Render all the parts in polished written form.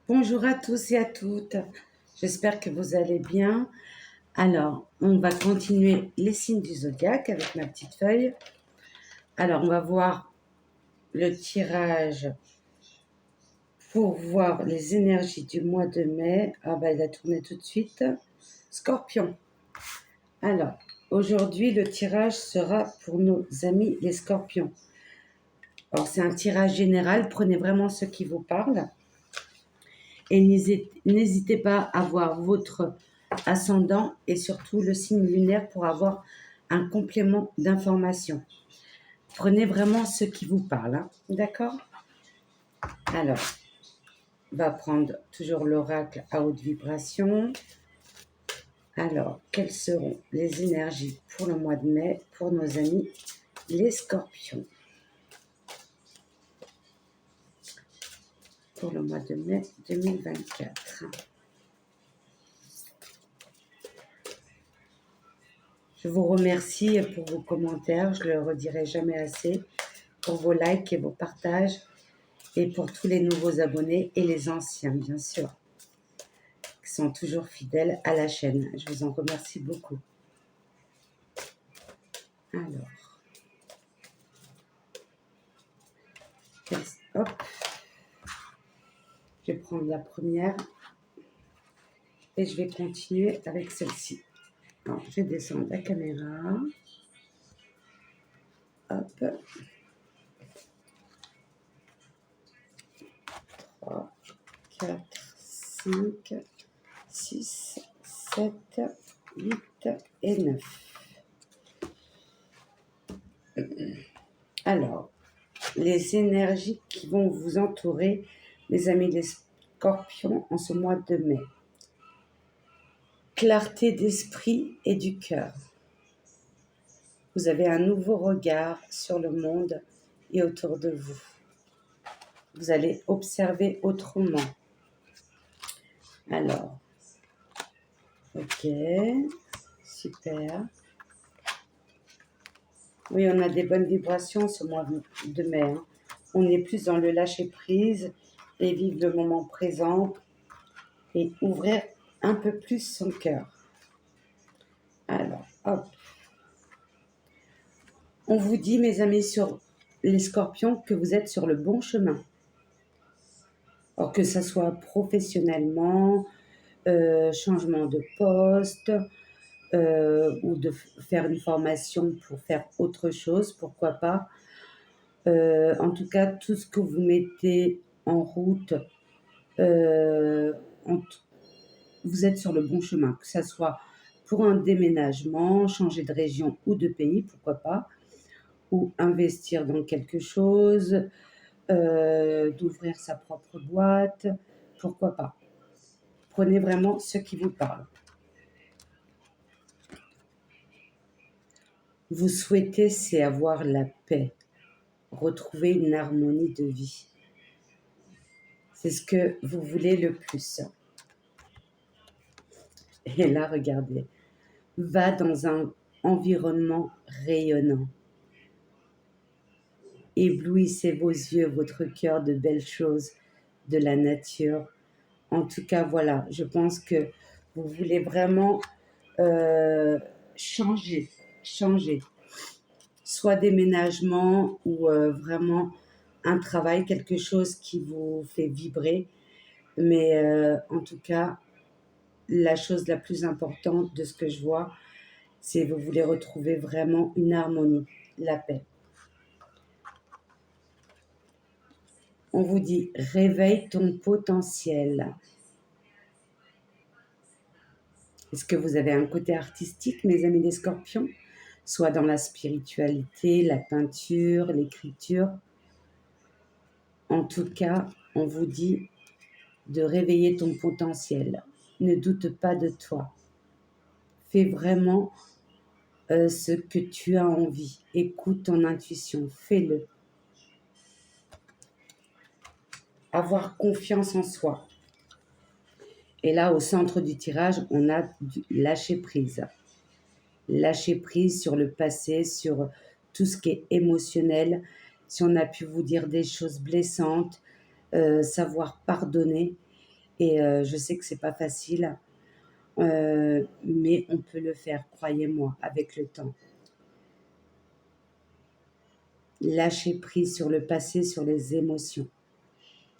Bonjour à tous et à toutes. J'espère que vous allez bien. Alors, on va continuer les signes du zodiaque avec ma petite feuille. Alors, on va voir le tirage pour voir les énergies du mois de mai. Ah bah, il a tourné tout de suite. Scorpion. Alors, aujourd'hui, le tirage sera pour nos amis les scorpions. Alors, c'est un tirage général. Prenez vraiment ce qui vous parle. Et n'hésitez pas à voir votre ascendant et surtout le signe lunaire pour avoir un complément d'information. Prenez vraiment ce qui vous parle, hein, d'accord? Alors, on va prendre toujours l'oracle à haute vibration. Alors, quelles seront les énergies pour le mois de mai pour nos amis les scorpions? Pour le mois de mai 2024. Je vous remercie pour vos commentaires, je ne le redirai jamais assez, pour vos likes et vos partages, et pour tous les nouveaux abonnés et les anciens, bien sûr, qui sont toujours fidèles à la chaîne. Je vous en remercie beaucoup. Alors, hop, je vais prendre la première et je vais continuer avec celle-ci. Alors, je vais descendre la caméra. Hop. 3, 4, 5, 6, 7, 8 et 9. Alors, les énergies qui vont vous entourer, mes amis les scorpions, en ce mois de mai. Clarté d'esprit et du cœur. Vous avez un nouveau regard sur le monde et autour de vous. Vous allez observer autrement. Alors, ok, super. Oui, on a des bonnes vibrations ce mois de mai. Hein. On est plus dans le lâcher-prise et vivre le moment présent et ouvrir un peu plus son cœur. Alors, hop. On vous dit, mes amis, sur les scorpions, que vous êtes sur le bon chemin. Alors que ça soit professionnellement, changement de poste, ou de faire une formation pour faire autre chose, pourquoi pas. En tout cas, tout ce que vous mettez en route, vous êtes sur le bon chemin, que ça soit pour un déménagement, changer de région ou de pays, pourquoi pas, ou investir dans quelque chose, d'ouvrir sa propre boîte, pourquoi pas. Prenez vraiment ce qui vous parle. Vous souhaitez, c'est avoir la paix, retrouver une harmonie de vie. C'est ce que vous voulez le plus. Et là, regardez, va dans un environnement rayonnant. Éblouissez vos yeux, votre cœur de belles choses, de la nature. En tout cas, voilà, je pense que vous voulez vraiment changer. Soit déménagement ou vraiment un travail, quelque chose qui vous fait vibrer. Mais en tout cas, la chose la plus importante de ce que je vois, c'est que vous voulez retrouver vraiment une harmonie, la paix. On vous dit, réveille ton potentiel. Est-ce que vous avez un côté artistique, mes amis des scorpions? Soit dans la spiritualité, la peinture, l'écriture. En tout cas, on vous dit de réveiller ton potentiel. Ne doute pas de toi. Fais vraiment ce que tu as envie. Écoute ton intuition. Fais-le. Avoir confiance en soi. Et là, au centre du tirage, on a du lâcher prise. Lâcher prise sur le passé, sur tout ce qui est émotionnel. Si on a pu vous dire des choses blessantes, savoir pardonner Et je sais que c'est pas facile, mais on peut le faire, croyez-moi, avec le temps. Lâchez prise sur le passé, sur les émotions.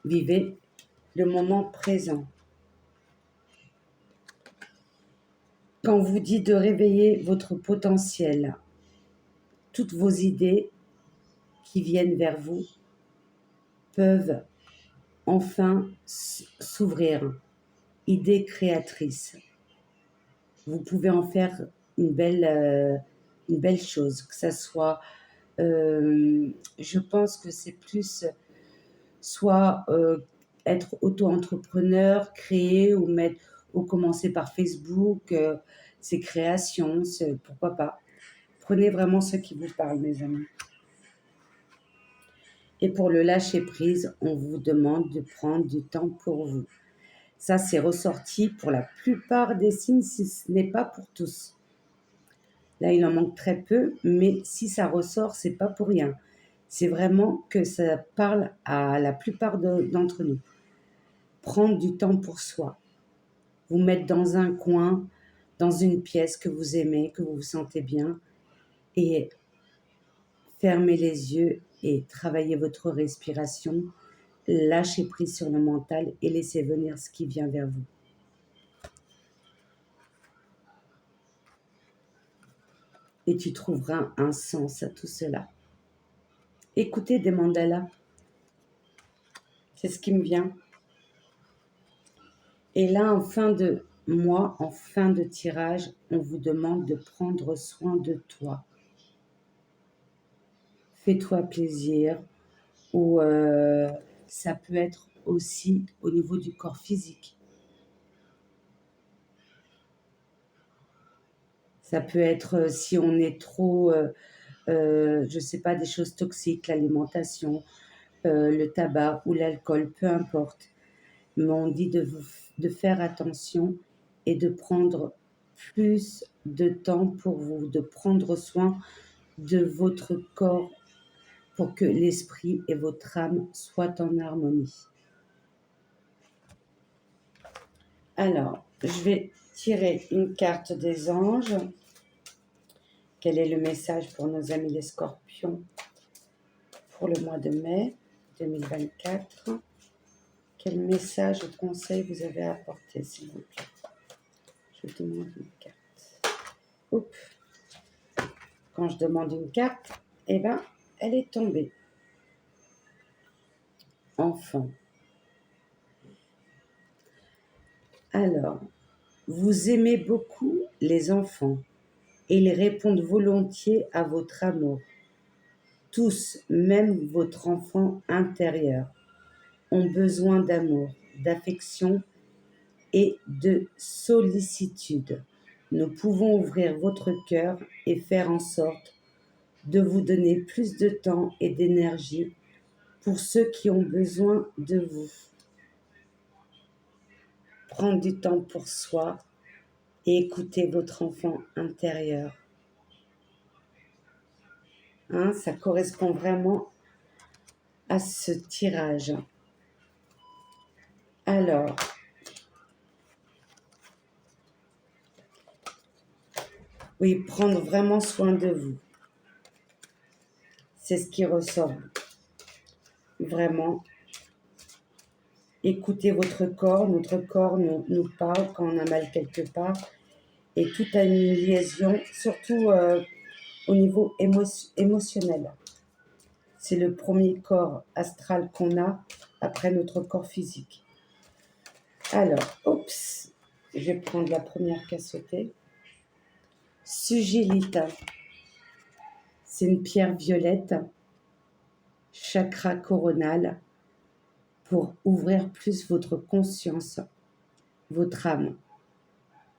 Vivez le moment présent. Quand on vous dit de réveiller votre potentiel, toutes vos idées qui viennent vers vous peuvent enfin s'ouvrir. Idées créatrices. Vous pouvez en faire une belle chose, que ça soit, je pense que c'est plus soit être auto-entrepreneur, créer ou commencer par Facebook, ses créations, pourquoi pas. Prenez vraiment ce qui vous parle, mes amis. Et pour le lâcher prise, on vous demande de prendre du temps pour vous. Ça, c'est ressorti pour la plupart des signes, si ce n'est pas pour tous. Là, il en manque très peu, mais si ça ressort, c'est pas pour rien. C'est vraiment que ça parle à la plupart d'entre nous. Prendre du temps pour soi. Vous mettre dans un coin, dans une pièce que vous aimez, que vous vous sentez bien, et fermer les yeux et travailler votre respiration, lâcher prise sur le mental et laisser venir ce qui vient vers vous. Et tu trouveras un sens à tout cela. Écoutez des mandalas, c'est ce qui me vient. Et là, en fin de mois, en fin de tirage, on vous demande de prendre soin de toi. Fais-toi plaisir, ou ça peut être aussi au niveau du corps physique. Ça peut être si on est trop, je ne sais pas, des choses toxiques, l'alimentation, le tabac ou l'alcool, peu importe. Mais on dit de faire attention et de prendre plus de temps pour vous, de prendre soin de votre corps pour que l'esprit et votre âme soient en harmonie. Alors, je vais tirer une carte des anges. Quel est le message pour nos amis les scorpions pour le mois de mai 2024? Quel message ou conseil vous avez à apporter, s'il vous plaît? Je demande une carte. Oups. Quand je demande une carte, eh ben, elle est tombée. Enfant. Alors, vous aimez beaucoup les enfants et ils répondent volontiers à votre amour. Tous, même votre enfant intérieur, ont besoin d'amour, d'affection et de sollicitude. Nous pouvons ouvrir votre cœur et faire en sorte de vous donner plus de temps et d'énergie pour ceux qui ont besoin de vous. Prendre du temps pour soi et écouter votre enfant intérieur. Hein, ça correspond vraiment à ce tirage. Alors, oui, prendre vraiment soin de vous. C'est ce qui ressort. Vraiment. Écoutez votre corps. Notre corps nous parle quand on a mal quelque part. Et tout a une liaison, surtout au niveau émotionnel. C'est le premier corps astral qu'on a après notre corps physique. Alors, oups, je vais prendre la première qui a sauté. Sugilita, c'est une pierre violette, chakra coronal, pour ouvrir plus votre conscience, votre âme,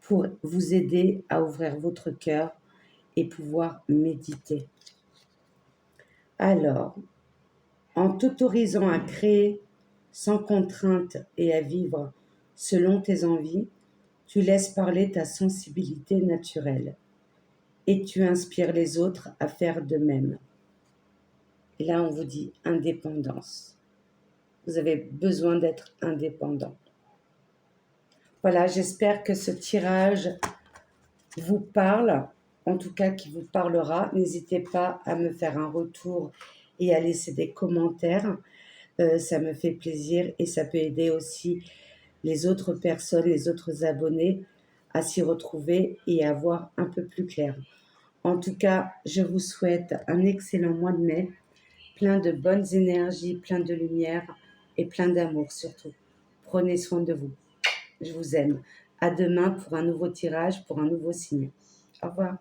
pour vous aider à ouvrir votre cœur et pouvoir méditer. Alors, en t'autorisant à créer sans contrainte et à vivre selon tes envies, tu laisses parler ta sensibilité naturelle et tu inspires les autres à faire de même. Et là, on vous dit indépendance. Vous avez besoin d'être indépendant. Voilà, j'espère que ce tirage vous parle, en tout cas qui vous parlera. N'hésitez pas à me faire un retour et à laisser des commentaires. Ça me fait plaisir et ça peut aider aussi les autres personnes, les autres abonnés à s'y retrouver et à voir un peu plus clair. En tout cas, je vous souhaite un excellent mois de mai, plein de bonnes énergies, plein de lumière et plein d'amour surtout. Prenez soin de vous. Je vous aime. À demain pour un nouveau tirage, pour un nouveau signe. Au revoir.